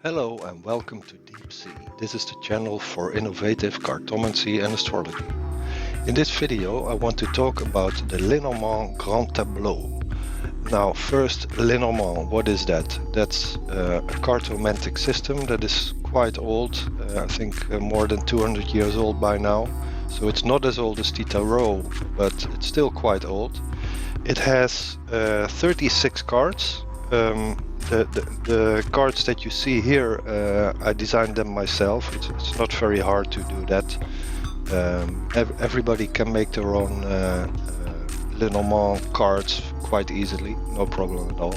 Hello and welcome to Deep Sea. This is the channel for innovative cartomancy and astrology. In this video I want to talk about the Lenormand Grand Tableau. Now first, Lenormand, what is that? That's a cartomantic system that is quite old, I think more than 200 years old by now. So it's not as old as the Tarot, but it's still quite old. It has 36 cards. The cards that you see here, I designed them myself. It's not very hard to do that. Everybody can make their own Lenormand cards quite easily, no problem at all.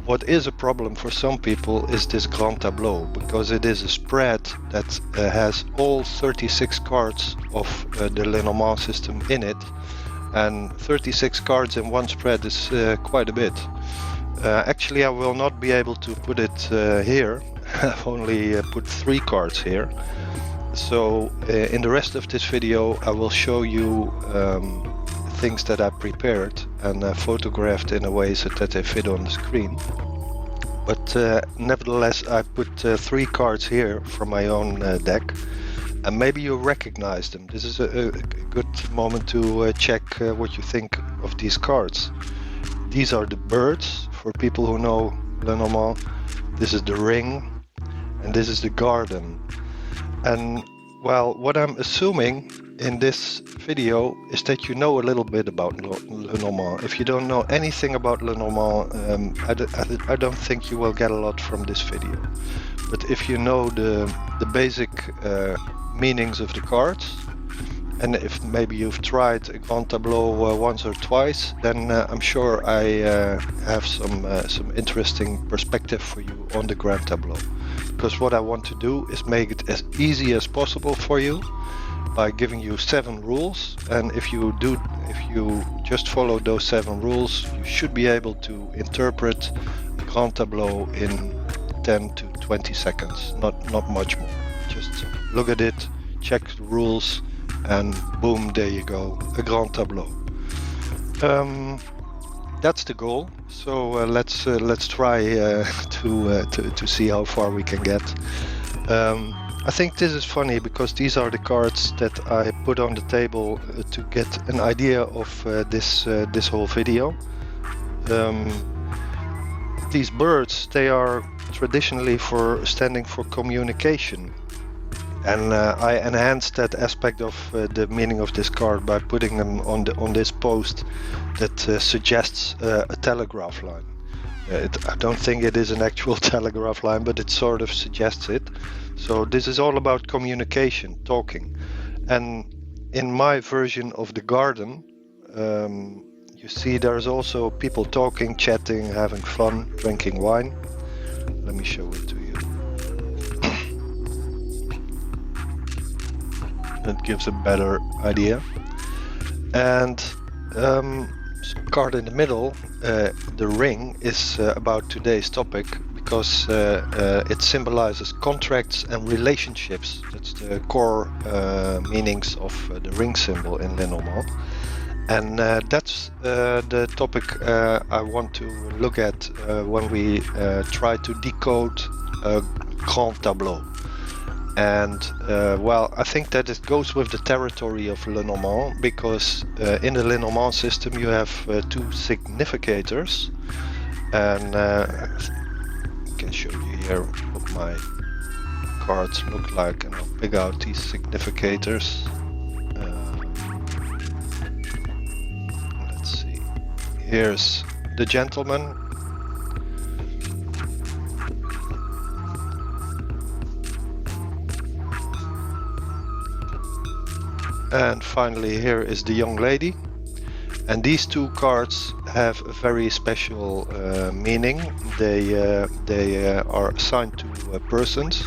What is a problem for some people is this Grand Tableau, because it is a spread that has all 36 cards of the Lenormand system in it. And 36 cards in one spread is quite a bit. Actually, I will not be able to put it here. I've only put 3 cards here. So in the rest of this video, I will show you things that I prepared and photographed in a way so that they fit on the screen. But nevertheless, I put 3 cards here from my own deck. And maybe you recognize them. This is a good moment to check what you think of these cards. These are the birds, for people who know Lenormand. This is the ring, and this is the garden. And well, what I'm assuming in this video is that you know a little bit about Lenormand. If you don't know anything about Lenormand, I don't think you will get a lot from this video. But if you know the basic meanings of the cards, and if maybe you've tried a Grand Tableau once or twice, then I'm sure I have some interesting perspective for you on the Grand Tableau. Because what I want to do is make it as easy as possible for you by giving you 7 rules, and if you just follow those 7 rules, you should be able to interpret the Grand Tableau in 10 to 20 seconds, not much more. Just look at it, check the rules, and boom, there you go, a Grand Tableau. That's the goal. So let's try to see how far we can get. I think this is funny because these are the cards that I put on the table to get an idea of this whole video. These birds, they are traditionally standing for communication. And I enhanced that aspect of the meaning of this card by putting them on this post that suggests a telegraph line. I don't think it is an actual telegraph line, but it sort of suggests it. So this is all about communication, talking. And in my version of the garden, you see there's also people talking, chatting, having fun, drinking wine. Let me show it to you. That gives a better idea. And card in the middle, the ring, is about today's topic because it symbolizes contracts and relationships. That's the core meanings of the ring symbol in Lenormand. And that's the topic I want to look at when we try to decode a Grand Tableau. And well, I think that it goes with the territory of Lenormand, because in the Lenormand system you have 2 significators, and I can show you here what my cards look like, and I'll pick out these significators. Let's see, here's the gentleman. And finally, here is the young lady. And these 2 cards have a very special meaning. They are assigned to persons.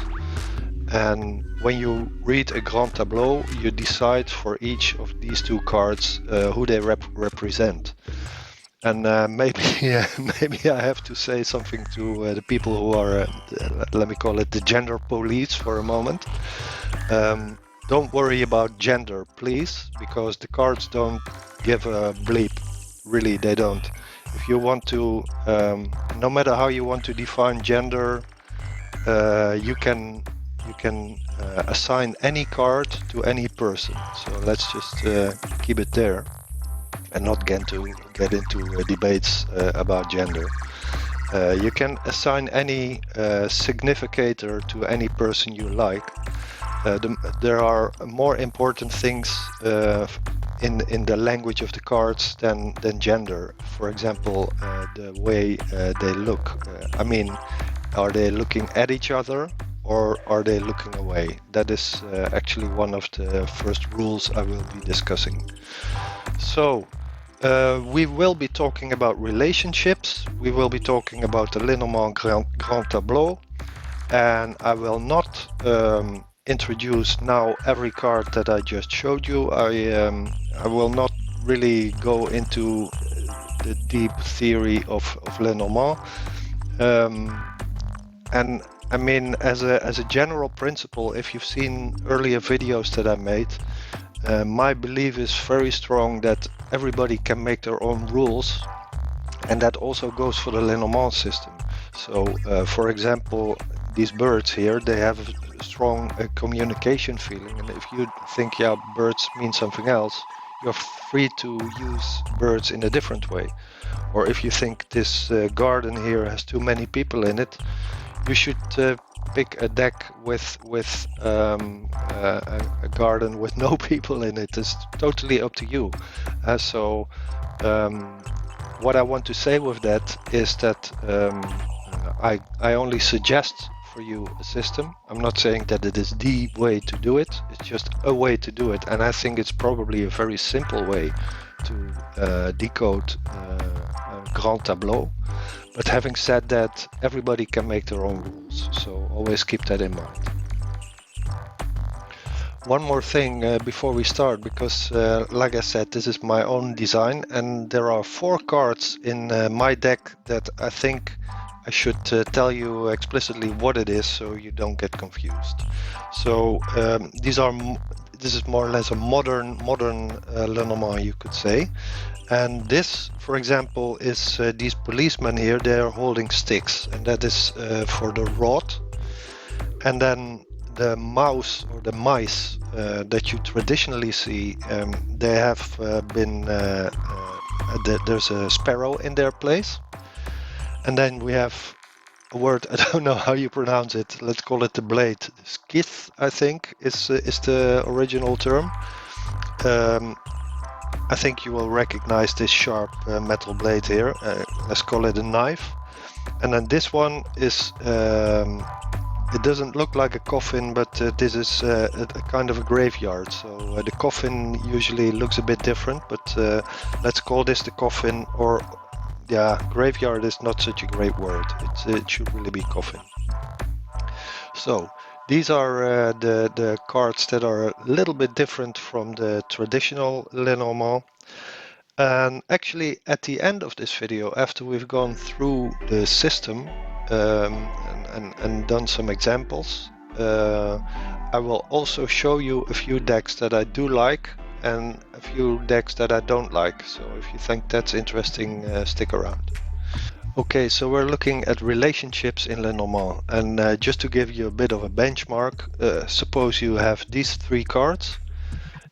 And when you read a Grand Tableau, you decide for each of these 2 cards who they represent. And maybe I have to say something to the people who are, let me call it the gender police for a moment. Don't worry about gender, please, because the cards don't give a bleep. Really, they don't. If you want to, no matter how you want to define gender, you can assign any card to any person. So let's just keep it there and not get into debates about gender. You can assign any significator to any person you like. There are more important things in the language of the cards than gender. For example, the way they look. I mean, are they looking at each other or are they looking away? That is actually one of the first rules I will be discussing. So, we will be talking about relationships. We will be talking about the Lenormand Grand Tableau. And I will not introduce now every card that I just showed you. I will not really go into the deep theory of Lenormand. And I mean, as a general principle, if you've seen earlier videos that I made, my belief is very strong that everybody can make their own rules, and that also goes for the Lenormand system. So, for example, these birds here, they have a strong communication feeling, and if you think, yeah, birds mean something else, you're free to use birds in a different way. Or if you think this garden here has too many people in it, you should pick a deck with a garden with no people in it. It's totally up to you. So what I want to say with that is that I only suggest for you a system. I'm not saying that it is the way to do it. It's just a way to do it, and I think it's probably a very simple way to decode Grand Tableau. But having said that, everybody can make their own rules, so always keep that in mind. One more thing before we start, because like I said, this is my own design, and there are 4 cards in my deck that I think I should tell you explicitly what it is, so you don't get confused. So this is more or less a modern Lenormand, you could say. And this, for example, is these policemen here. They are holding sticks, and that is for the rod. And then the mouse or the mice that you traditionally see, they have been there's a sparrow in their place. And then we have a word, I don't know how you pronounce it. Let's call it the blade. Skith, I think, is the original term. I think you will recognize this sharp metal blade here. Let's call it a knife. And then this one is, it doesn't look like a coffin, but this is a kind of a graveyard. So the coffin usually looks a bit different, but let's call this the coffin, or yeah, graveyard is not such a great word. It should really be coffin. So these are the cards that are a little bit different from the traditional Lenormand. And actually, at the end of this video, after we've gone through the system and done some examples, I will also show you a few decks that I do like and a few decks that I don't like. So if you think that's interesting, stick around. Okay, so we're looking at relationships in Lenormand, and just to give you a bit of a benchmark, suppose you have these 3 cards.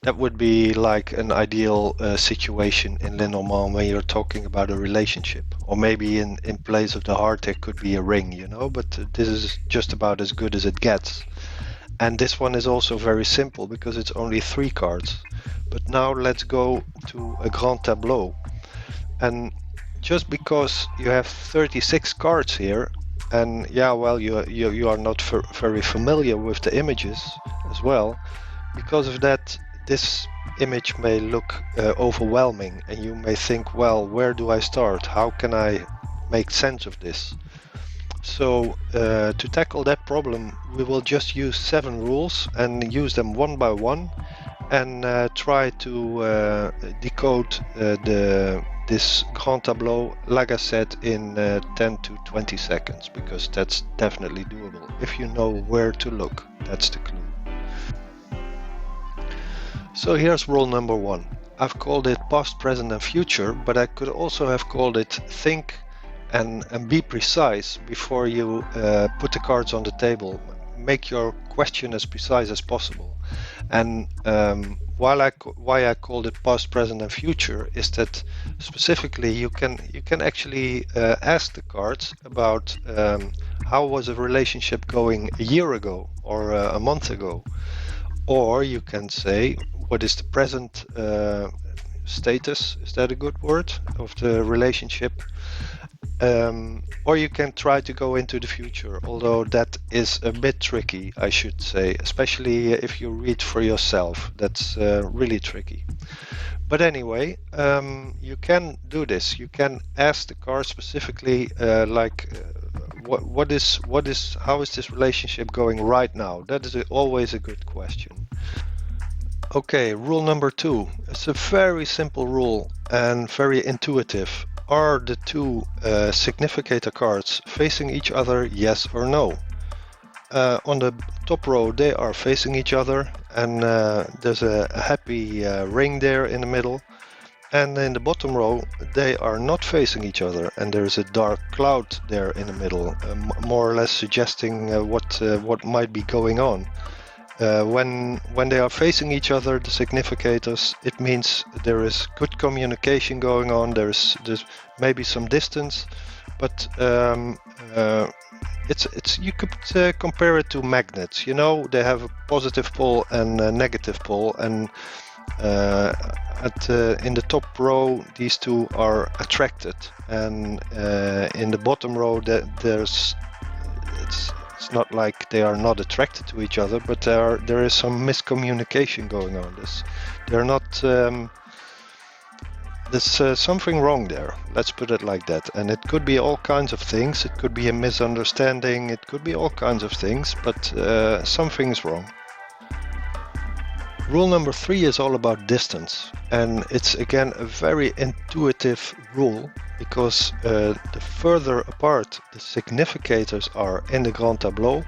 That would be like an ideal situation in Lenormand when you're talking about a relationship. Or maybe in place of the heart there could be a ring, you know, but this is just about as good as it gets. And this one is also very simple because it's only 3 cards. But now let's go to a Grand Tableau. And just because you have 36 cards here, and yeah, well, you are not very familiar with the images as well, because of that, this image may look overwhelming, and you may think, well, where do I start? How can I make sense of this? So to tackle that problem, we will just use 7 rules and use them one by one, and try to decode this Grand Tableau, like I said, in 10 to 20 seconds, because that's definitely doable if you know where to look. That's the clue. So here's rule number 1. I've called it past, present, and future, but I could also have called it think and be precise before you put the cards on the table. Make your question as precise as possible. And why I called it past, present, and future is that specifically you can actually ask the cards about how was a relationship going a year ago or a month ago, or you can say what is the present status, is that a good word, of the relationship? Or you can try to go into the future, although that is a bit tricky, I should say, especially if you read for yourself. That's really tricky. But anyway, you can do this. You can ask the card specifically, how is this relationship going right now? That is always a good question. Okay, rule number 2. It's a very simple rule and very intuitive. Are the two significator cards facing each other, yes or no? On the top row, they are facing each other, and there's a happy ring there in the middle. And in the bottom row, they are not facing each other, and there's a dark cloud there in the middle, more or less suggesting what might be going on. When they are facing each other, the significators, it means there is good communication going on. There's maybe some distance, but it's you could compare it to magnets. You know, they have a positive pole and a negative pole, and in the top row, these two are attracted, and in the bottom row, it's not like they are not attracted to each other, but there is some miscommunication going on. They're not. There's something wrong there. Let's put it like that. And it could be all kinds of things. It could be a misunderstanding. It could be all kinds of things, but something's wrong. Rule number 3 is all about distance, and it's again a very intuitive rule, because the further apart the significators are in the Grand Tableau,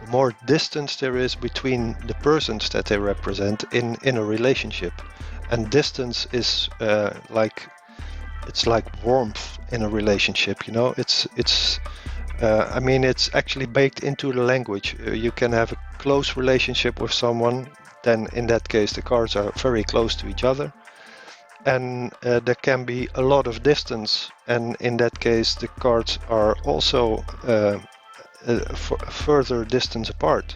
the more distance there is between the persons that they represent in a relationship. And distance is like warmth in a relationship, you know. It's actually baked into the language. You can have a close relationship with someone, then in that case the cards are very close to each other, and there can be a lot of distance, and in that case the cards are also further distance apart.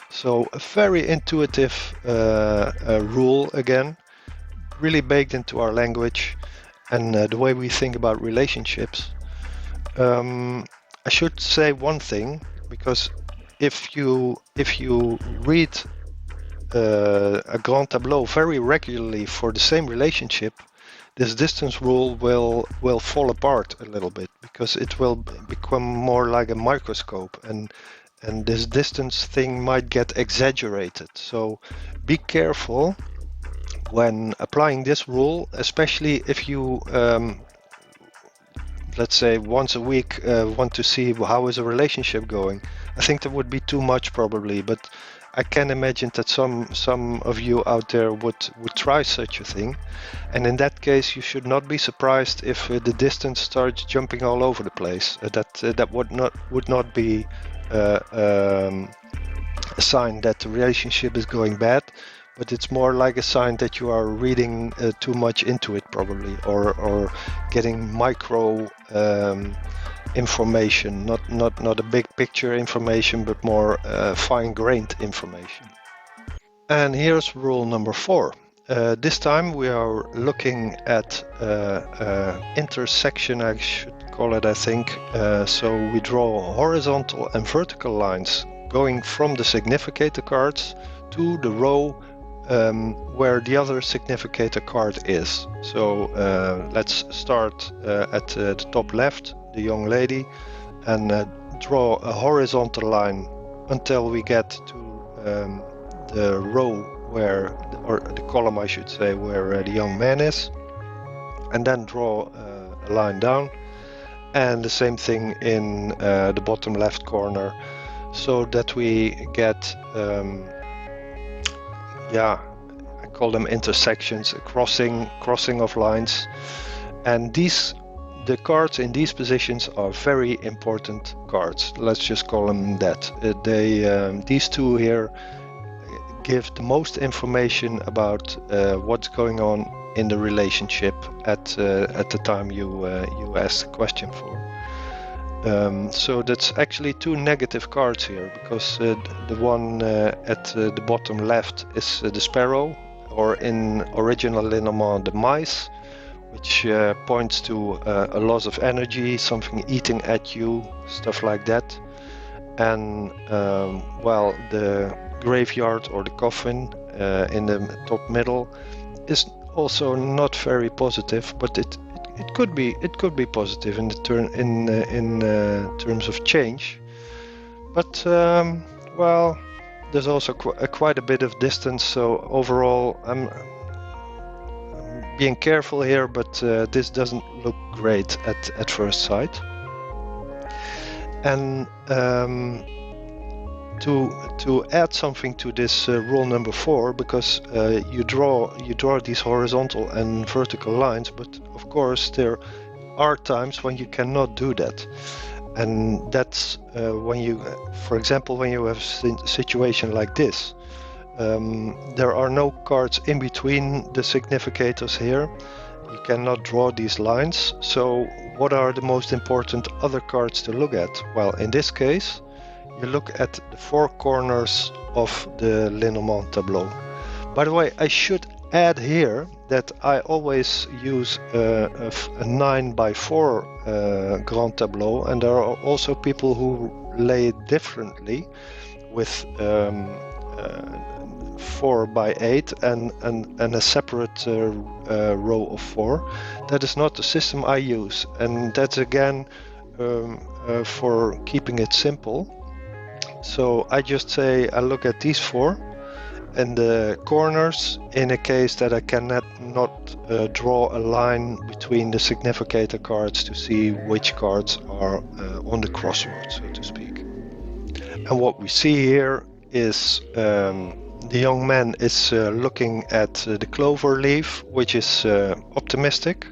So a very intuitive rule, again, really baked into our language and the way we think about relationships. I should say one thing, because if you read a Grand Tableau very regularly for the same relationship, this distance rule will fall apart a little bit, because it will become more like a microscope, and this distance thing might get exaggerated. So be careful when applying this rule, especially if you let's say once a week want to see how is a relationship going. I think that would be too much probably, but I can imagine that some of you out there would try such a thing, and in that case you should not be surprised if the distance starts jumping all over the place. That would not be a sign that the relationship is going bad, but it's more like a sign that you are reading too much into it probably, or getting micro information, not a big picture information, but more fine-grained information. And here's rule number 4. This time we are looking at intersection, I should call it, I think. So we draw horizontal and vertical lines going from the significator cards to the row where the other significator card is. So let's start at the top left, the young lady, and draw a horizontal line until we get to the row where, or the column I should say, where the young man is, and then draw a line down, and the same thing in the bottom left corner, so that we get I call them intersections, a crossing of lines. And the cards in these positions are very important cards. Let's just call them that. These two here give the most information about what's going on in the relationship at the time you ask the question for. So that's actually two negative cards here, because the one at the bottom left is the sparrow, or in original Lenormand, the mice, which points to a loss of energy, something eating at you, stuff like that. And well, the graveyard or the coffin in the top middle is also not very positive, but it could be positive in the terms of change. But well, there's also quite a bit of distance, so overall I'm being careful here, but this doesn't look great at first sight. And to add something to this rule number 4, because you draw these horizontal and vertical lines, but of course there are times when you cannot do that, and that's when you, for example, when you have a situation like this. There are no cards in between the significators here. You cannot draw these lines. So what are the most important other cards to look at? Well, in this case, you look at the 4 corners of the Lenormand tableau. By the way, I should add here that I always use a 9x4 Grand Tableau, and there are also people who lay it differently with 4x8 and a separate row of 4. That is not the system I use, and that's again for keeping it simple. So I just say I look at these 4 and the corners in a case that I cannot draw a line between the significator cards to see which cards are on the crossroad, so to speak. And what we see here is the young man is looking at the clover leaf, which is optimistic.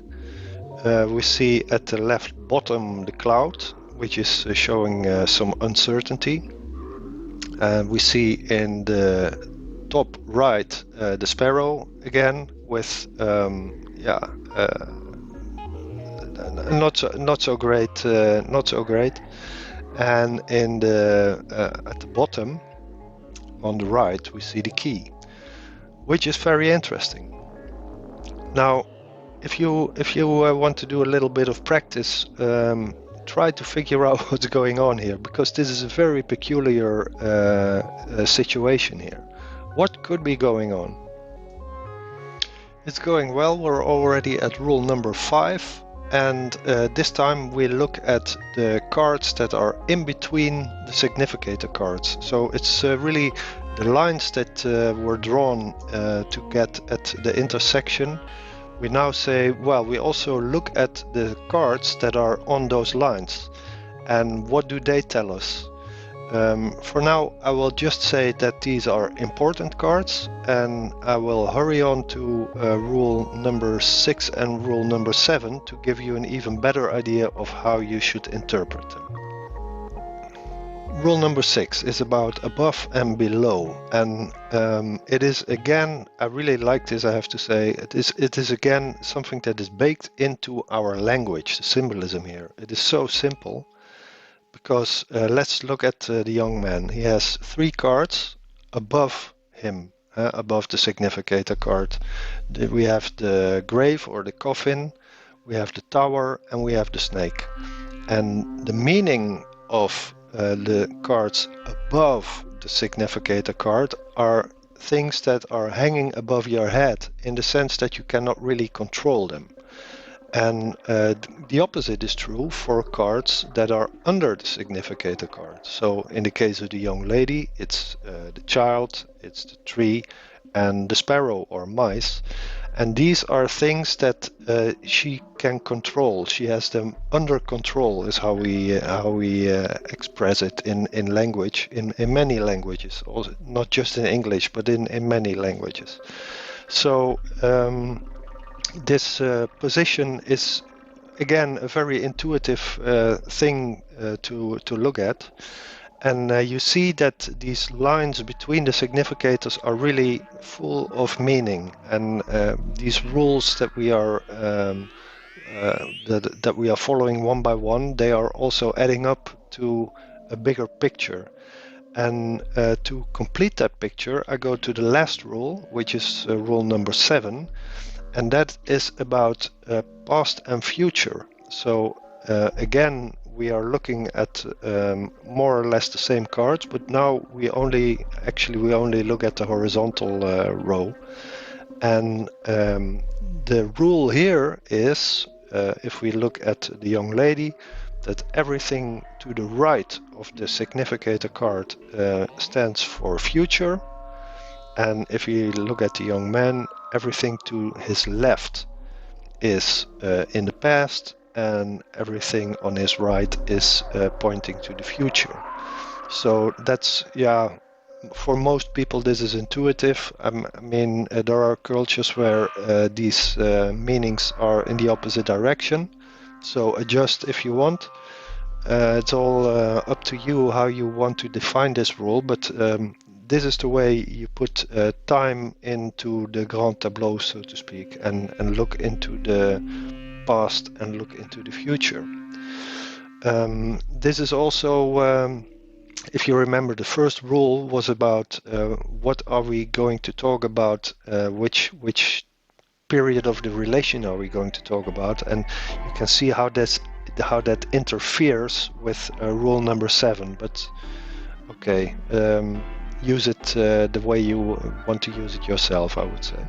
We see at the left bottom the cloud, which is showing some uncertainty. And we see in the top right the sparrow again with not so great. And in the at the bottom on the right we see the key, which is very interesting. Now, if you want to do a little bit of practice, try to figure out what's going on here, because this is a very peculiar situation here. What could be going on? It's going well. We're already at rule number 5, and this time we look at the cards that are in between the significator cards. So it's really the lines that were drawn to get at the intersection. We now say, well, we also look at the cards that are on those lines, and what do they tell us? For now, I will just say that these are important cards, and I will hurry on to rule number 6 and rule number 7 to give you an even better idea of how you should interpret them. Rule number 6 is about above and below, and it is again, I really like this, I have to say, it is again something that is baked into our language, the symbolism here. It is so simple, because let's look at the young man. He has 3 cards above him, above the significator card. We have the grave or the coffin, we have the tower, and we have the snake. And the meaning of the cards above the significator card are things that are hanging above your head, in the sense that you cannot really control them. And the opposite is true for cards that are under the significator card. So in the case of the young lady, it's the child, it's the tree, and the sparrow or mice. And these are things that she can control. She has them under control, is how we express it in language, in many languages, also, not just in English, but in many languages. So this position is again a very intuitive thing to look at. And you see that these lines between the significators are really full of meaning, and these rules that we are that we are following one by one, they are also adding up to a bigger picture. And to complete that picture, I go to the last rule, which is rule number 7, and that is about past and future. So again, we are looking at more or less the same cards, but now we only look at the horizontal row. And the rule here is, if we look at the young lady, that everything to the right of the significator card stands for future. And if we look at the young man, everything to his left is in the past, and everything on his right is pointing to the future. So that's, yeah, for most people this is intuitive. I mean, there are cultures where these meanings are in the opposite direction. So adjust if you want. It's all up to you how you want to define this rule, but this is the way you put time into the Grand Tableau, so to speak, and look into the past and look into the future. This is also, if you remember, the first rule was about what are we going to talk about, which period of the relation are we going to talk about, and you can see how that interferes with rule number 7. But okay, use it the way you want to use it yourself, I would say.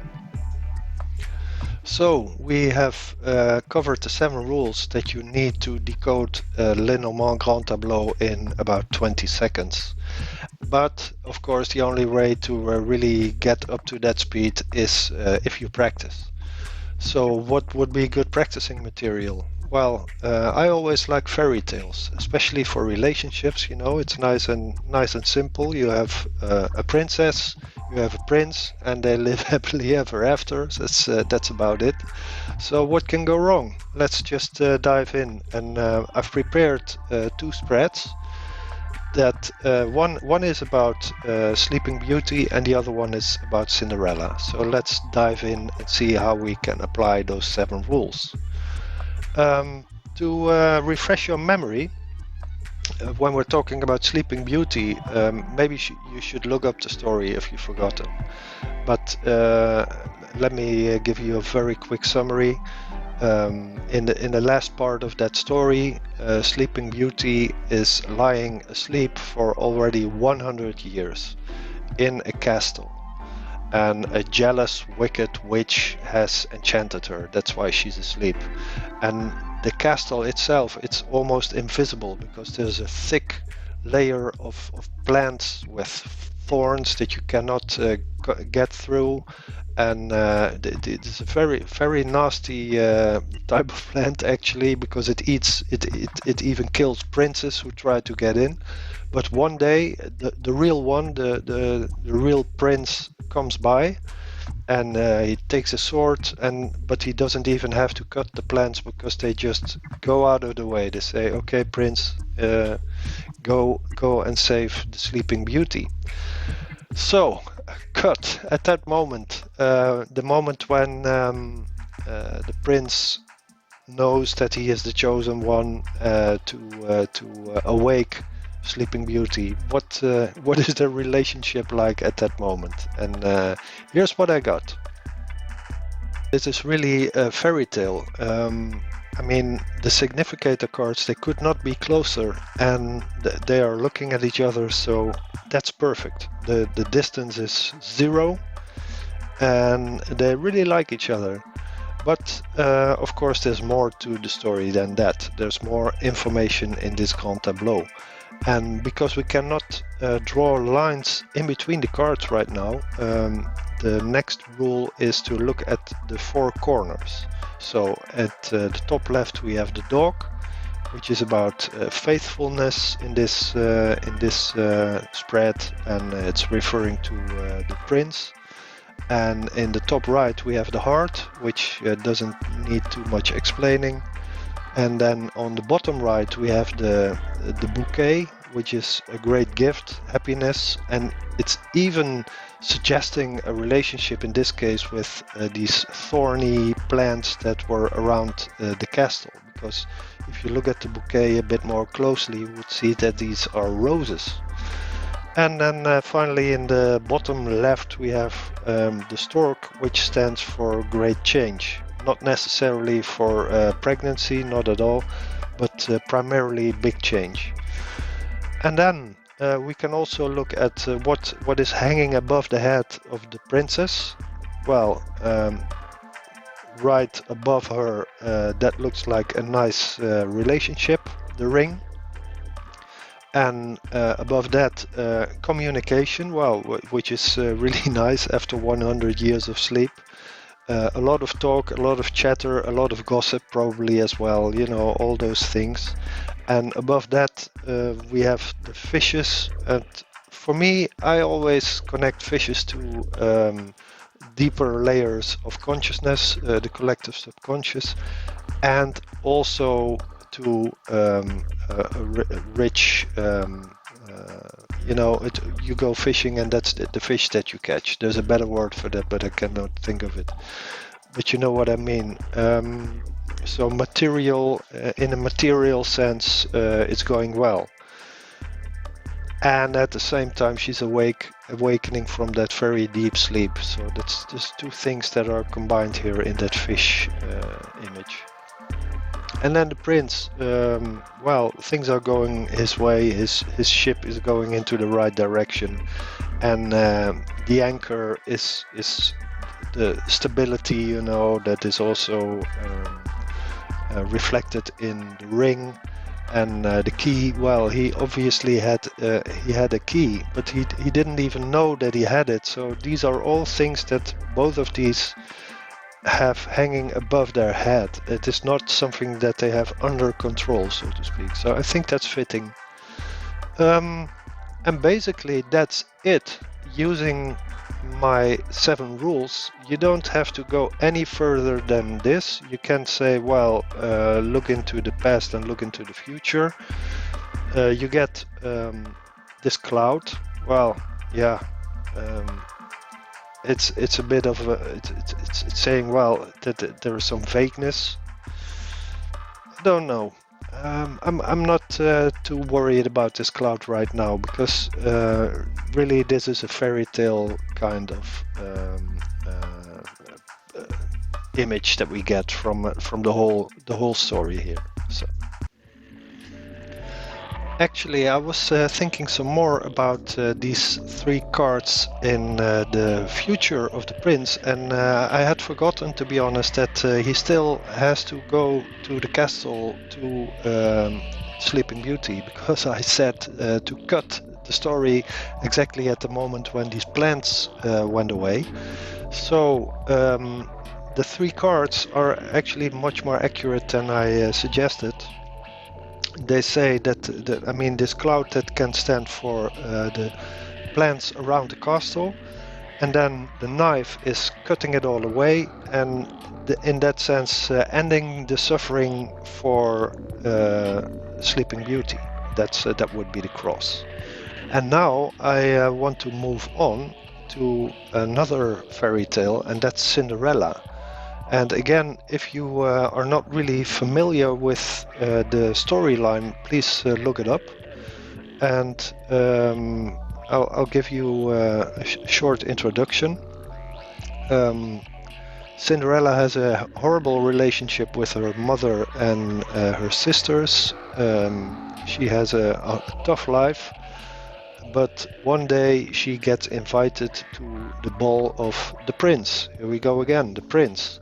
So we have covered the 7 rules that you need to decode Lenormand Grand Tableau in about 20 seconds. But of course, the only way to really get up to that speed is if you practice. So what would be good practicing material? Well, I always like fairy tales, especially for relationships. You know, it's nice and simple. You have a princess, you have a prince, and they live happily ever after. That's about it. So what can go wrong? Let's just dive in. And I've prepared 2 spreads. That one is about Sleeping Beauty, and the other one is about Cinderella. So let's dive in and see how we can apply those 7 rules. To refresh your memory, when we're talking about Sleeping Beauty, maybe you should look up the story if you've forgotten. But let me give you a very quick summary. In the last part of that story, Sleeping Beauty is lying asleep for already 100 years in a castle, and a jealous, wicked witch has enchanted her. That's why she's asleep. And the castle itself, it's almost invisible because there's a thick layer of plants with thorns that you cannot get through. And it's a very nasty type of plant, actually, because it even kills princes who try to get in. But one day the real one, the real prince, comes by, and he takes a sword, but he doesn't even have to cut the plants because they just go out of the way. They say, okay, prince, go and save the Sleeping Beauty. So, cut at that moment, the moment when the prince knows that he is the chosen one to awake Sleeping Beauty. What is their relationship like at that moment? And here's what I got. This is really a fairy tale. I mean, the significator cards, they could not be closer, and they are looking at each other, so that's perfect. The distance is 0, and they really like each other. But of course, there's more to the story than that. There's more information in this Grand Tableau. And because we cannot draw lines in between the cards right now, the next rule is to look at the 4 corners. So at the top left we have the dog, which is about faithfulness in this spread, and it's referring to the prince. And in the top right, we have the heart, which doesn't need too much explaining. And then on the bottom right, we have the bouquet, which is a great gift, happiness, and it's even suggesting a relationship in this case with these thorny plants that were around the castle. Because if you look at the bouquet a bit more closely, you would see that these are roses. And then finally in the bottom left we have the stork, which stands for great change. Not necessarily for pregnancy, not at all, but primarily big change. And then we can also look at what is hanging above the head of the princess. Well, right above her, that looks like a nice relationship, the ring. And above that, communication, well, which is really nice after 100 years of sleep. A lot of talk, a lot of chatter, a lot of gossip probably as well, you know, all those things. And above that, we have the fishes. And for me, I always connect fishes to deeper layers of consciousness, the collective subconscious, and also to a rich, you know, you go fishing and that's the fish that you catch. There's a better word for that, but I cannot think of it. But you know what I mean. So material, in a material sense, it's going well. And at the same time, she's awakening from that very deep sleep. So that's just two things that are combined here in that fish image. And then the prince, well, things are going his way. His ship is going into the right direction, and the anchor is the stability, you know, that is also reflected in the ring. And the key, well, he obviously had a key, but he didn't even know that he had it. So these are all things that both of these have hanging above their head. It is not something that they have under control, so to speak. So I think that's fitting. And basically that's it. Using my 7 rules, you don't have to go any further than this. You can say, well, look into the past and look into the future. You get this cloud. Well, yeah. It's a bit of it's saying, well, that there is some vagueness. I don't know. I'm not too worried about this cloud right now, because really this is a fairy tale kind of image that we get from the whole story here. So. Actually, I was thinking some more about these 3 cards in the future of the prince, and I had forgotten, to be honest, that he still has to go to the castle to Sleeping Beauty, because I said to cut the story exactly at the moment when these plants went away. So the 3 cards are actually much more accurate than I suggested. They say that, I mean, this cloud that can stand for the plants around the castle, and then the knife is cutting it all away, and in that sense ending the suffering for Sleeping Beauty. That would be the cross. And now I want to move on to another fairy tale, and that's Cinderella. And again, if you are not really familiar with the storyline, please look it up. And I'll give you a short introduction. Cinderella has a horrible relationship with her mother and her sisters. She has a tough life. But one day she gets invited to the ball of the prince. Here we go again, the prince.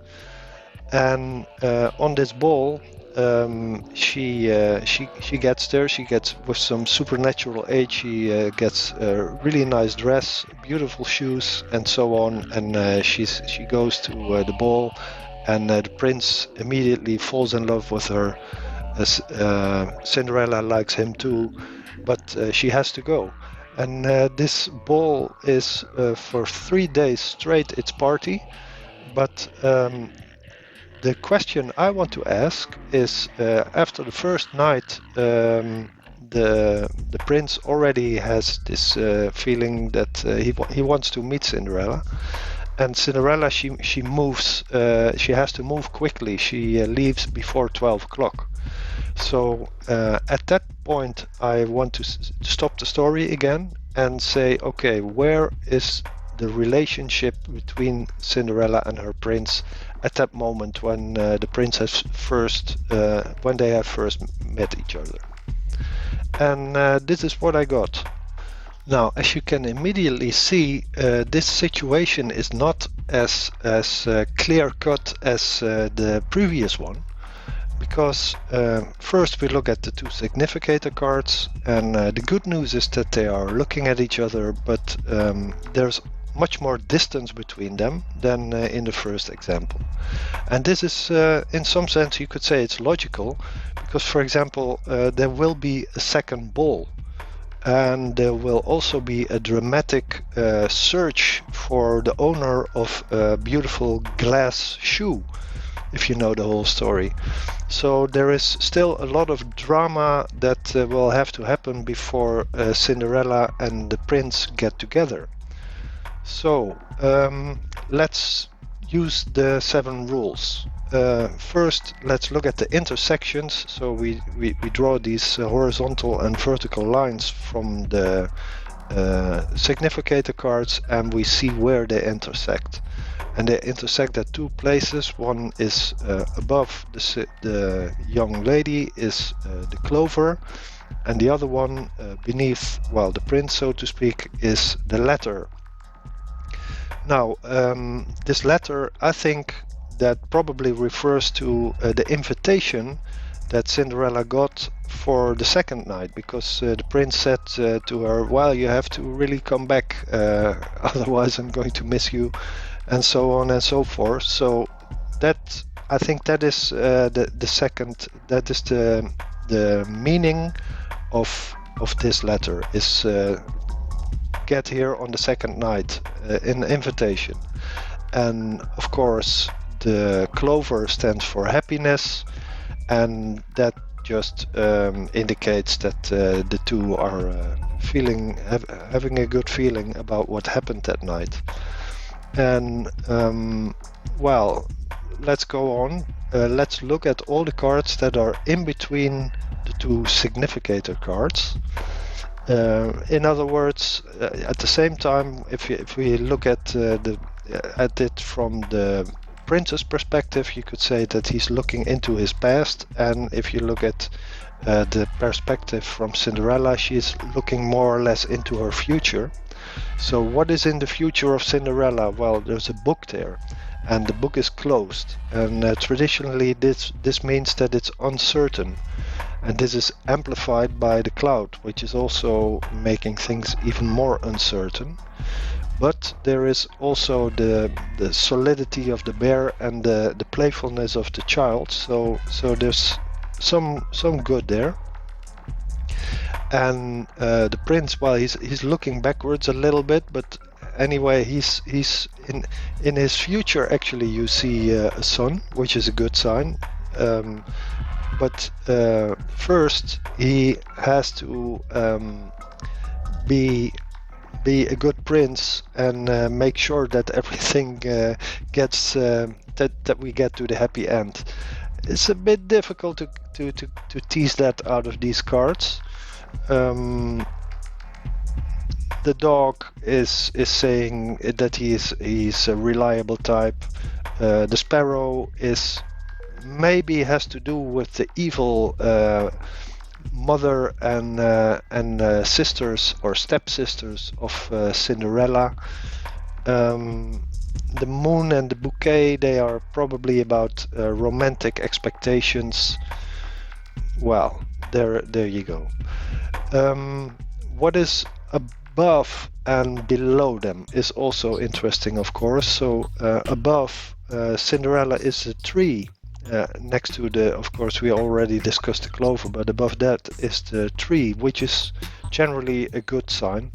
And on this ball, she gets there. She gets, with some supernatural aid, she gets a really nice dress, beautiful shoes, and so on. And she goes to the ball, and the prince immediately falls in love with her. As Cinderella likes him too, but she has to go. And this ball is for 3 days straight its party. But the question I want to ask is, after the first night, the prince already has this feeling that he wants to meet Cinderella, and Cinderella she moves. She has to move quickly. She leaves before 12 o'clock. So at that point, I want to stop the story again and say, okay, where is the relationship between Cinderella and her prince at that moment when the prince has when they have first met each other? And this is what I got. Now, as you can immediately see, this situation is not as clear cut as the previous one. Because first we look at the two significator cards, and the good news is that they are looking at each other, but there's much more distance between them than in the first example. And this is, in some sense, you could say it's logical, because, for example, there will be a second ball, and there will also be a dramatic search for the owner of a beautiful glass shoe, if you know the whole story. So there is still a lot of drama that will have to happen before Cinderella and the prince get together. So let's use the 7 rules. First, let's look at the intersections. So we draw these horizontal and vertical lines from the significator cards, and we see where they intersect. And they intersect at 2 places. One is above the young lady is the clover, and the other one beneath, well, the prince, so to speak, is the letter. Now, this letter, I think that probably refers to the invitation that Cinderella got for the second night, because the prince said to her, well, you have to really come back, otherwise I'm going to miss you, and so on and so forth. So that, I think that is the second, that is the meaning of this letter, is get here on the second night, in invitation. And of course the clover stands for happiness, and that just indicates that the two are having a good feeling about what happened that night. And well, let's go on. Let's look at all the cards that are in between the two significator cards. In other words, at the same time, if we look at it from the prince's perspective, you could say that he's looking into his past, and if you look at the perspective from Cinderella, she's looking more or less into her future. So what is in the future of Cinderella? Well, there's a book there, and the book is closed, and traditionally this means that it's uncertain, and this is amplified by the cloud, which is also making things even more uncertain. But there is also the solidity of the bear and the playfulness of the child, so there's some good there. And the prince, well, he's looking backwards a little bit, but anyway, he's in his future. Actually, you see a sun, which is a good sign. But first, he has to be a good prince and make sure that everything gets that we get to the happy end. It's a bit difficult to tease that out of these cards. The dog is saying that he's a reliable type. The sparrow maybe has to do with the evil mother and sisters or stepsisters of Cinderella. The moon and the bouquet, they are probably about romantic expectations. Well, there you go. What is above and below them is also interesting, of course. So above Cinderella is a tree. Next to of course, we already discussed the clover, but above that is the tree, which is generally a good sign.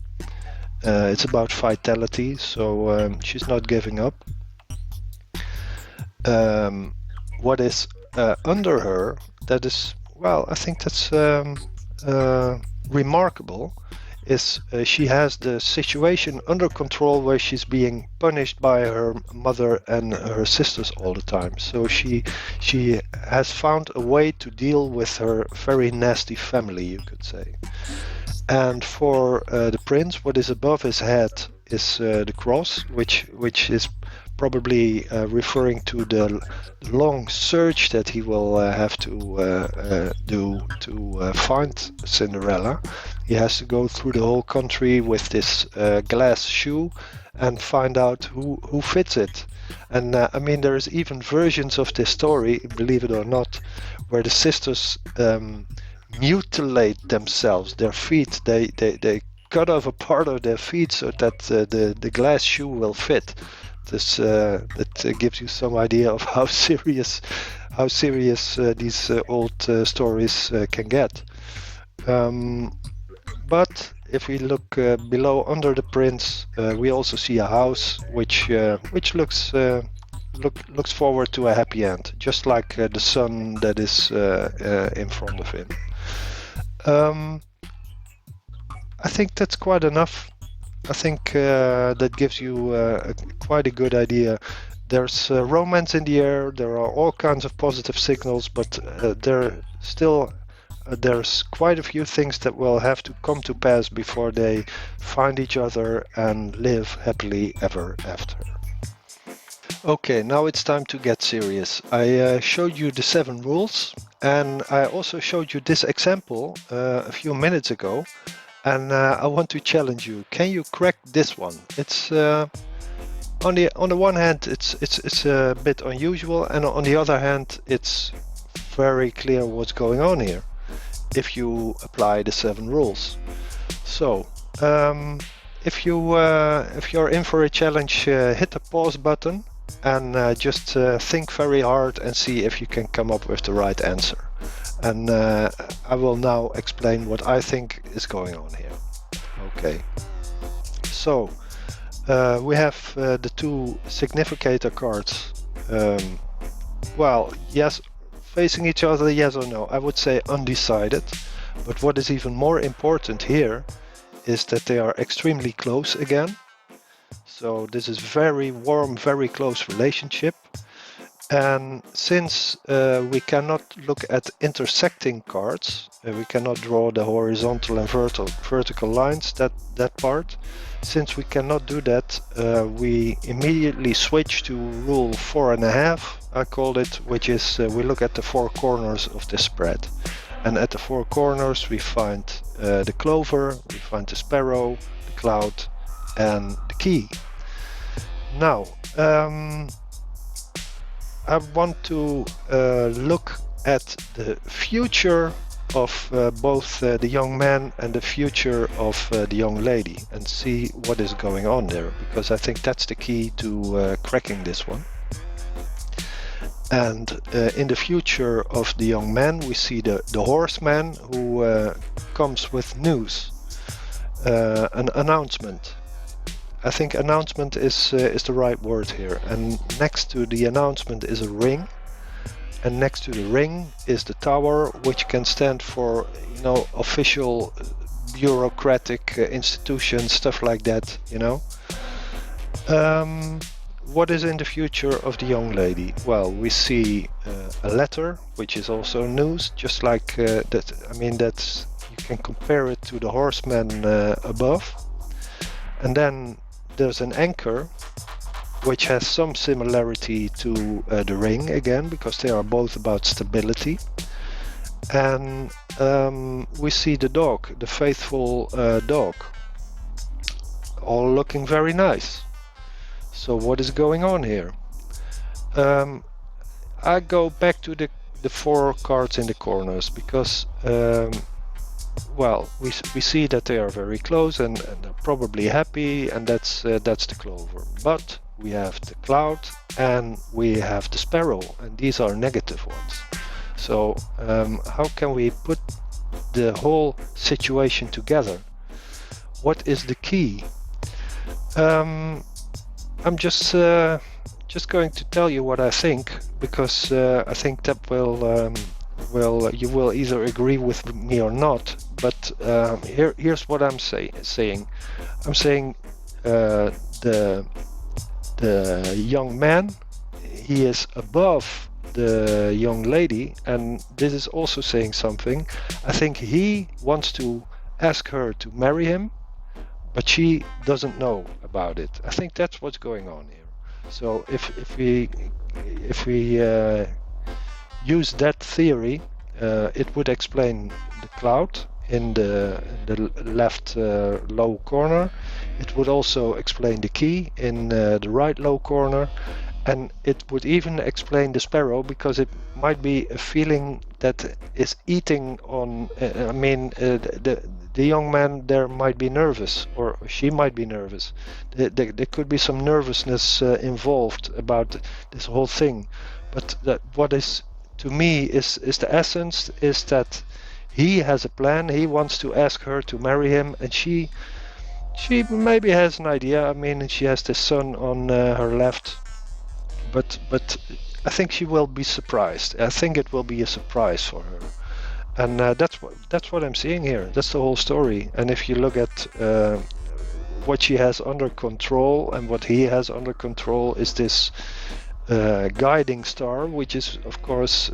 It's about vitality, so she's not giving up. What is under her that is, well, I think that's remarkable, is she has the situation under control where she's being punished by her mother and her sisters all the time. So she has found a way to deal with her very nasty family, you could say. And for the prince, what is above his head is the cross, which is probably referring to the long search that he will have to do to find Cinderella. He has to go through the whole country with this glass shoe and find out who fits it. And I mean, there's even versions of this story, believe it or not, where the sisters mutilate themselves, their feet. They cut off a part of their feet so that the glass shoe will fit. This that gives you some idea of how serious these old stories can get. But if we look below under the prince, we also see a house which looks forward to a happy end, just like the sun that is in front of him. I think that's quite enough. I think that gives you quite a good idea. There's romance in the air. There are all kinds of positive signals, but there's quite a few things that will have to come to pass before they find each other and live happily ever after. Okay, now it's time to get serious. I showed you the 7 rules, and I also showed you this example a few minutes ago. And I want to challenge you. Can you crack this one? It's on the one hand, it's a bit unusual, and on the other hand, it's very clear what's going on here if you apply the 7 rules. So if you're in for a challenge, hit the pause button and just think very hard and see if you can come up with the right answer. And I will now explain what I think is going on here. Okay, so we have the 2 significator cards. Well, yes, facing each other, yes or no. I would say undecided. But what is even more important here is that they are extremely close again. So this is very warm, very close relationship. And since we cannot look at intersecting cards, we cannot draw the horizontal and vertical lines, that part. Since we cannot do that, we immediately switch to rule 4.5, I called it, which is we look at the 4 corners of the spread. And at the 4 corners we find the clover, we find the sparrow, the cloud, and the key. Now, I want to look at the future of both the young man and the future of the young lady and see what is going on there, because I think that's the key to cracking this one. And in the future of the young man, we see the horseman who comes with news, an announcement. I think announcement is the right word here. And next to the announcement is a ring, and next to the ring is the tower, which can stand for, you know, official, bureaucratic institutions, stuff like that. You know. What is in the future of the young lady? Well, we see a letter, which is also news, just like that. I mean, that's, you can compare it to the horseman above, and then there's an anchor, which has some similarity to the ring again, because they are both about stability. And we see the dog, the faithful dog, all looking very nice. So what is going on here? I go back to the 4 cards in the corners, because well, we see that they are very close and they're probably happy, and that's the clover. But we have the cloud and we have the sparrow, and these are negative ones. So how can we put the whole situation together? What is the key? I'm just going to tell you what I think, because I think that will you will either agree with me or not. But here's what I'm saying. I'm saying the young man, he is above the young lady, and this is also saying something. I think he wants to ask her to marry him, but she doesn't know about it. I think that's what's going on here. So if we use that theory, it would explain the cloud in the left low corner. It would also explain the key in the right low corner, and it would even explain the sparrow, because it might be a feeling that is eating on. The young man there might be nervous, or she might be nervous. There could be some nervousness involved about this whole thing. But what is, to me, is the essence is that he has a plan. He wants to ask her to marry him, and she maybe has an idea. I mean, she has this son on her left, but I think she will be surprised. I think it will be a surprise for her, and that's what I'm seeing here. That's the whole story. And if you look at what she has under control and what he has under control, is this guiding star, which is of course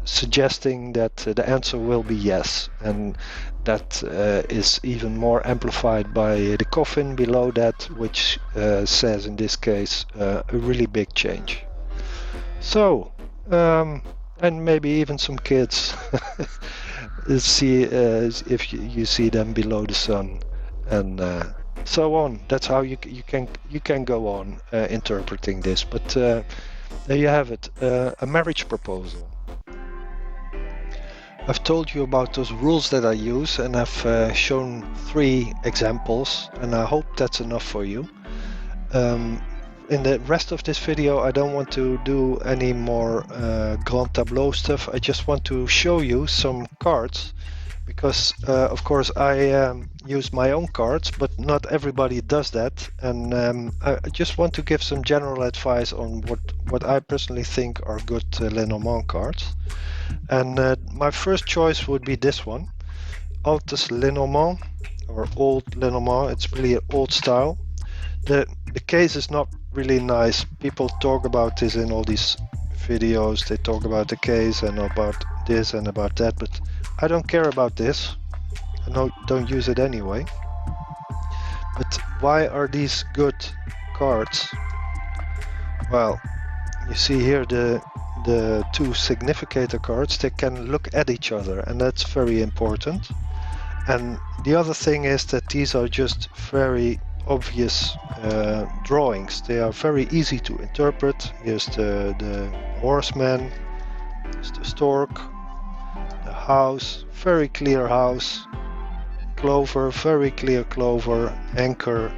suggesting that the answer will be yes, and that is even more amplified by the coffin below that, which says in this case a really big change. So and maybe even some kids see if you see them below the sun, and so on. That's how you can go on interpreting this. But there you have it, a marriage proposal. I've told you about those rules that I use, and I've shown 3 examples, and I hope that's enough for you. In the rest of this video, I don't want to do any more Grand Tableau stuff. I just want to show you some cards, because of course I use my own cards, but not everybody does that, and I just want to give some general advice on what I personally think are good Lenormand cards. And my first choice would be this one, Altes Lenormand, or Old Lenormand. It's really an old style. The case is not really nice. People talk about this in all these videos. They talk about the case and about this and about that, but I don't care about this. I don't use it anyway. But why are these good cards? Well, you see here the 2 significator cards. They can look at each other, and that's very important. And the other thing is that these are just very obvious drawings. They are very easy to interpret. Here's the horseman, here's the stork, the house, very clear house, clover, very clear clover, anchor,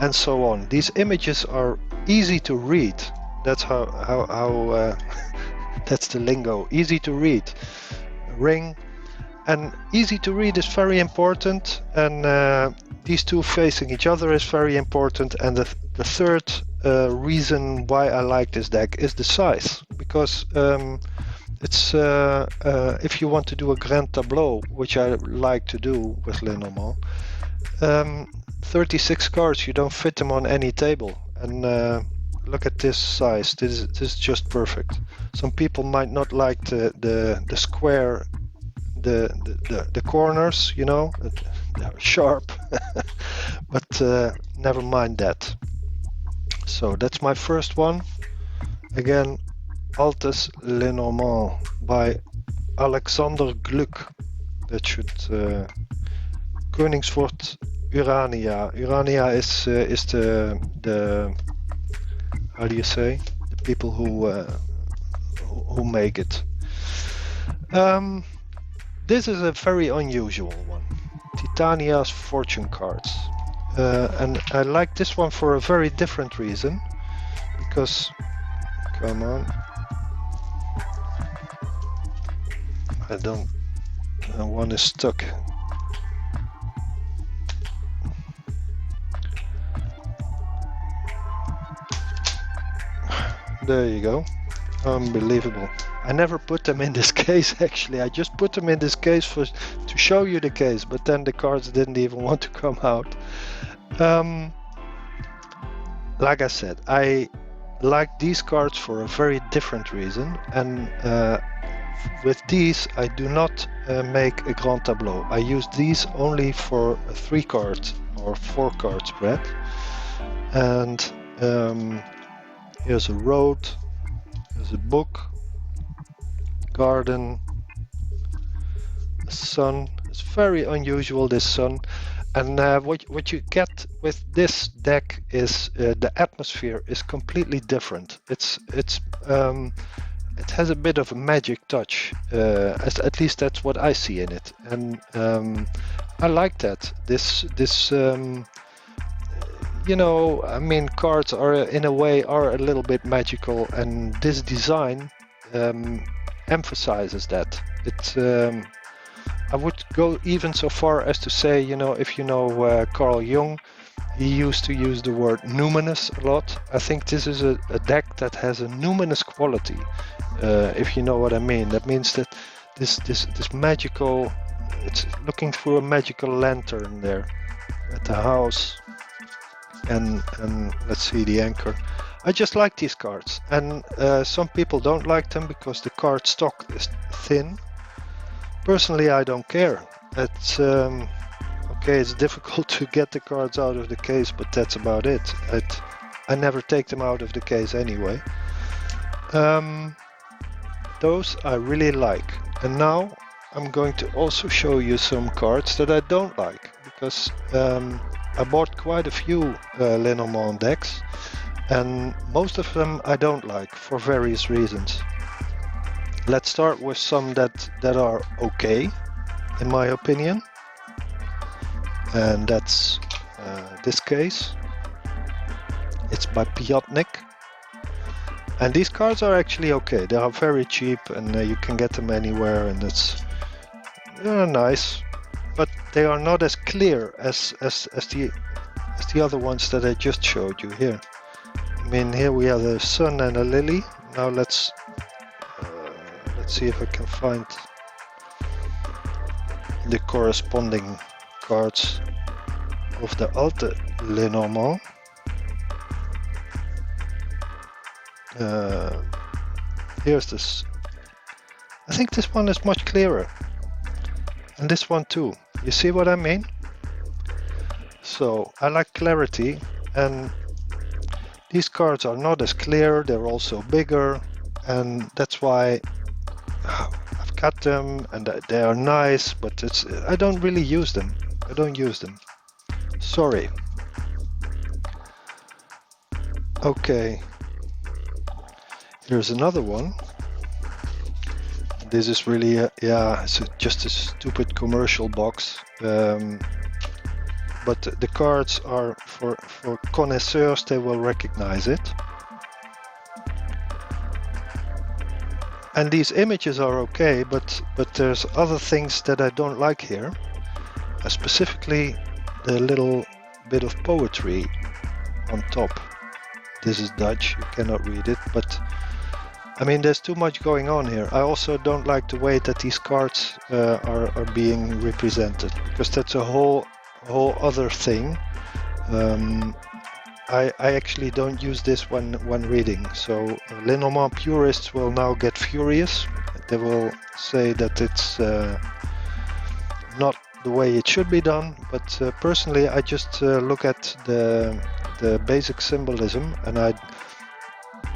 and so on. These images are easy to read. That's how that's the lingo. Easy to read. Ring. And easy to read is very important, and these 2 facing each other is very important. And the third reason why I like this deck is the size, because it's if you want to do a Grand Tableau, which I like to do with Lenormand, 36 cards, you don't fit them on any table. And look at this size. This is just perfect. Some people might not like the square. The corners, you know, they're sharp, but never mind that. So that's my first one. Again, Altes Lenormand by Alexander Gluck. That should Koningsfort Urania. Urania is the how do you say, the people who make it. This is a very unusual one, Titania's fortune cards, and I like this one for a very different reason, because, come on, one is stuck. There you go. Unbelievable. I never put them in this case actually. I just put them in this case to show you the case, but then the cards didn't even want to come out. Like I said, I like these cards for a very different reason, and with these I do not make a Grand Tableau. I use these only for a 3-card or 4-card spread. And here's a road, there's a book, garden, a sun. It's very unusual, this sun. And what you get with this deck is the atmosphere is completely different. It has a bit of a magic touch. At least that's what I see in it, and I like that. This you know, I mean, cards are in a way a little bit magical, and this design emphasizes that. I would go even so far as to say, you know, if you know Carl Jung, he used to use the word numinous a lot. I think this is a deck that has a numinous quality, if you know what I mean. That means that this magical, it's looking through a magical lantern there at the house. And let's see the anchor. I just like these cards, and some people don't like them because the card stock is thin. Personally, I don't care. It's okay. It's difficult to get the cards out of the case, but that's about it. I never take them out of the case anyway. Those I really like, and now I'm going to also show you some cards that I don't like, because I bought quite a few Lenormand decks, and most of them I don't like for various reasons. Let's start with some that are okay, in my opinion, and that's this case. It's by Piatnik, and these cards are actually okay. They are very cheap, and you can get them anywhere, and they're nice. But they are not as clear as the other ones that I just showed you here. I mean, here we have a sun and a lily. Now let's see if I can find the corresponding cards of the Alte Lenormand. Here's this. I think this one is much clearer, and this one too. You see what I mean? So I like clarity, and these cards are not as clear. They're also bigger, and that's why I've got them, and they are nice, but I don't really use them. I don't use them. Sorry. Okay. Here's another one. This is really, yeah, it's just a stupid commercial box. But the cards are for connoisseurs, they will recognize it. And these images are okay, but there's other things that I don't like here. Specifically, the little bit of poetry on top. This is Dutch, you cannot read it, but I mean, there's too much going on here. I also don't like the way that these cards are being represented, because that's a whole other thing. I actually don't use this when reading, so Lenormand purists will now get furious. They will say that it's not the way it should be done, but personally I just look at the basic symbolism, and I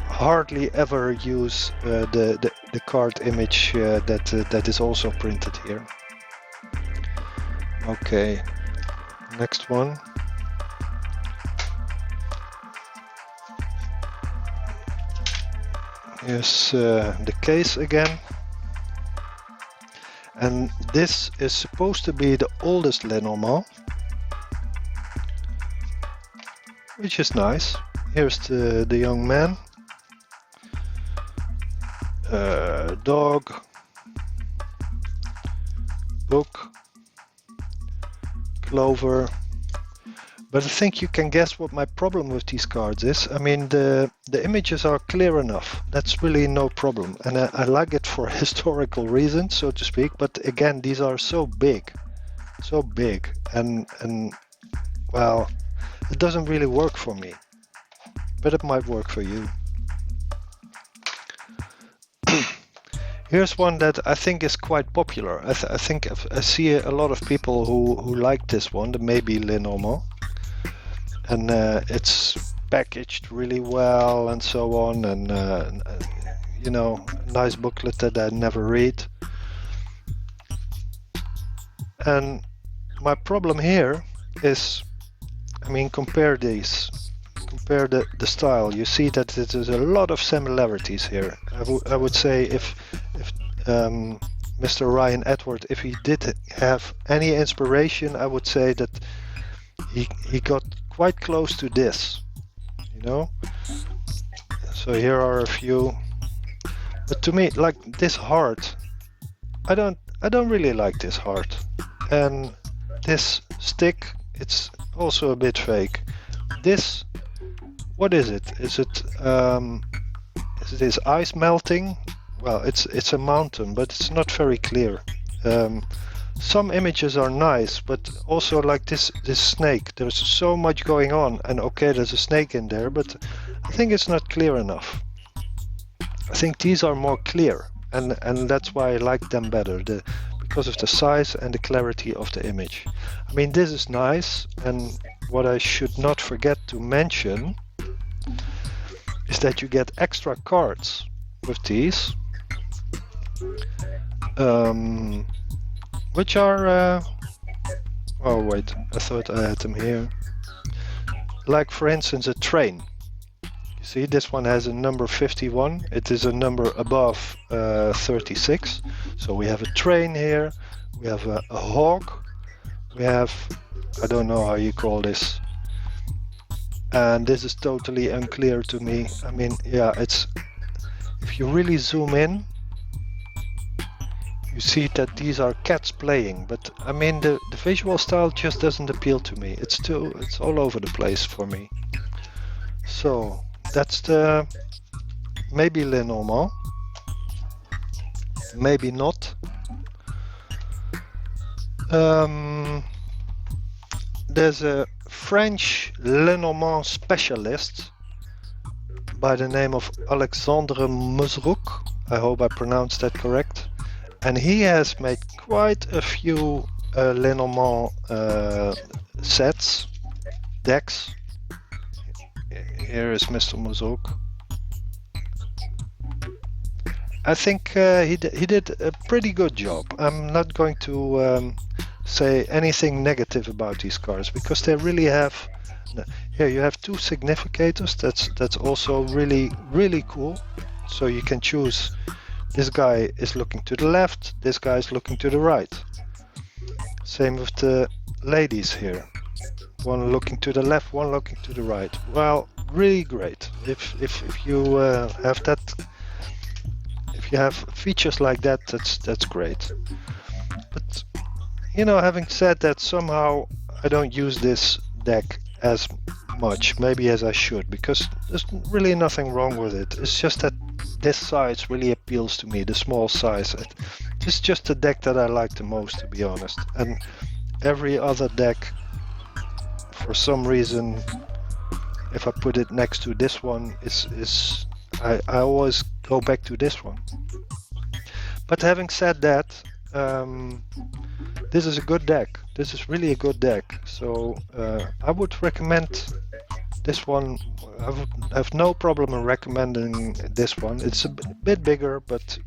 hardly ever use the card image that is also printed here. Okay, next one. Here's the case again, and this is supposed to be the oldest Lenormand, which is nice. Here's the young man. Dog, book, clover, But I think you can guess what my problem with these cards is. I mean, the images are clear enough. That's really no problem. And I like it for historical reasons, so to speak. But again, these are so big. And well, it doesn't really work for me. But it might work for you. Here's one that I think is quite popular. I think I see a lot of people who like this one, the maybe Lenormand. And it's packaged really well and so on, and you know, nice booklet that I never read. And my problem here is, I mean, compare these, compare the style. You see that there's a lot of similarities here. I would say if Mr. Ryan Edward, if he did have any inspiration, I would say that he got quite close to this, you know. So here are a few, but to me, like this heart, I don't really like this heart. And this stick, it's also a bit fake. This, what is it? Is it this ice melting? Well, it's a mountain, but it's not very clear. Some images are nice, but also like this snake. There's so much going on, and okay, there's a snake in there, but I think it's not clear enough. I think these are more clear, and that's why I like them better, because of the size and the clarity of the image. I mean, this is nice, and what I should not forget to mention is that you get extra cards with these. Which are, oh wait, I thought I had them here. Like for instance a train. You see this one has a number 51. It is a number above 36. So we have a train here, we have a hawk, we have, I don't know how you call this. And this is totally unclear to me. I mean, yeah, it's, if you really zoom in, you see that these are cats playing, but I mean the visual style just doesn't appeal to me. It's all over the place for me. So that's the maybe Lenormand, maybe not. There's a French Lenormand specialist by the name of Alexandre Musrouk. I hope I pronounced that correct. And he has made quite a few Lenormand sets, decks. Here is Mr. Musrouk. I think he did a pretty good job. I'm not going to say anything negative about these cards, because they really have. Here you have two significators. That's also really cool. So you can choose. This guy is looking to the left, this guy is looking to the right. Same with the ladies here. One looking to the left, one looking to the right. Well, really great. If you have that, if you have features like that, that's great. But you know, having said that, somehow I don't use this deck as much, maybe as I should, because there's really nothing wrong with it. It's just that this size really appeals to me, the small size. It's just the deck that I like the most, to be honest. And every other deck, for some reason, if I put it next to this one, I always go back to this one. But having said that, this is a good deck. This is really a good deck. So I would recommend this one. I would have no problem in recommending this one. It's a bit bigger, but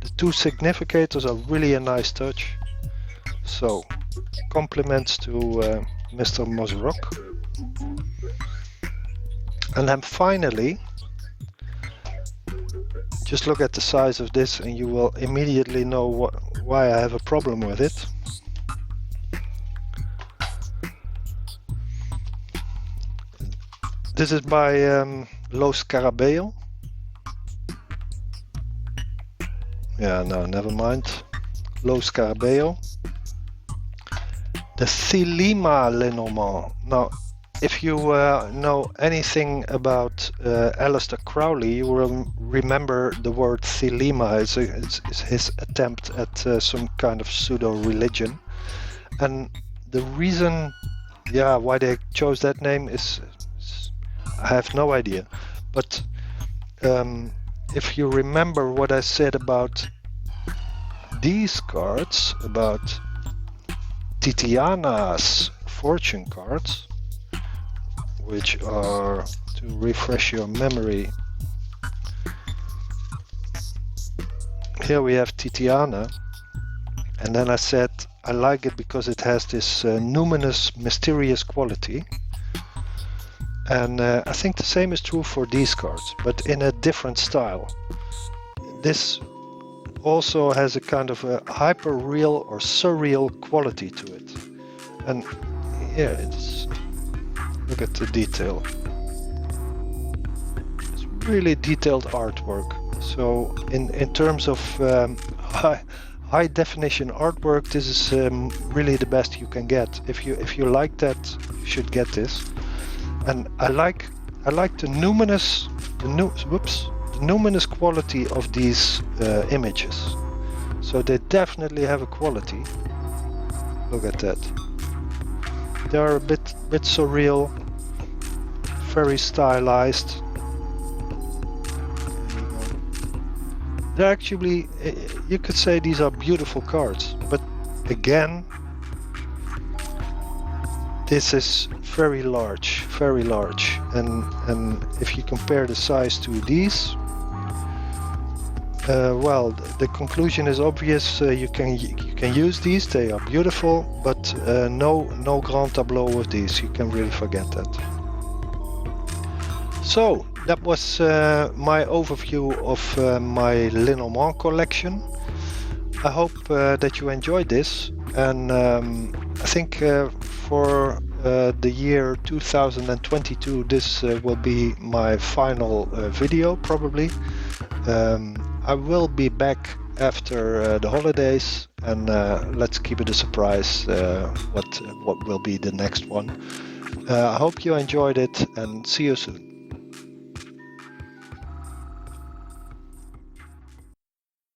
the two significators are really a nice touch. So compliments to Mr. Musrouk. And then finally, just look at the size of this and you will immediately know why I have a problem with it. This is by Lo Scarabeo. Yeah, no, never mind. Lo Scarabeo. The Thelema Lenormand. Now, if you know anything about Aleister Crowley, you will remember the word Thelema is his attempt at some kind of pseudo-religion. And the reason, why they chose that name is I have no idea. But if you remember what I said about these cards, about Titiana's fortune cards, which are, to refresh your memory, here we have Titiana, and then I said I like it because it has this numinous, mysterious quality, and I think the same is true for these cards, but in a different style. This also has a kind of a hyper-real or surreal quality to it, and yeah, look at the detail. It's really detailed artwork. So in terms of high definition artwork, this is really the best you can get. If you like that, you should get this. And I like the numinous quality of these images. So they definitely have a quality. Look at that. They are a bit surreal, very stylized. They're actually, you could say these are beautiful cards, but again, this is very large, and if you compare the size to these, well, the conclusion is obvious. You can use these; they are beautiful, but no Grand Tableau with these. You can really forget that. So that was my overview of my Lenormand collection. I hope that you enjoyed this, and I think for the year 2022 this will be my final video probably. I will be back after the holidays, and let's keep it a surprise what will be the next one. I hope you enjoyed it, and see you soon.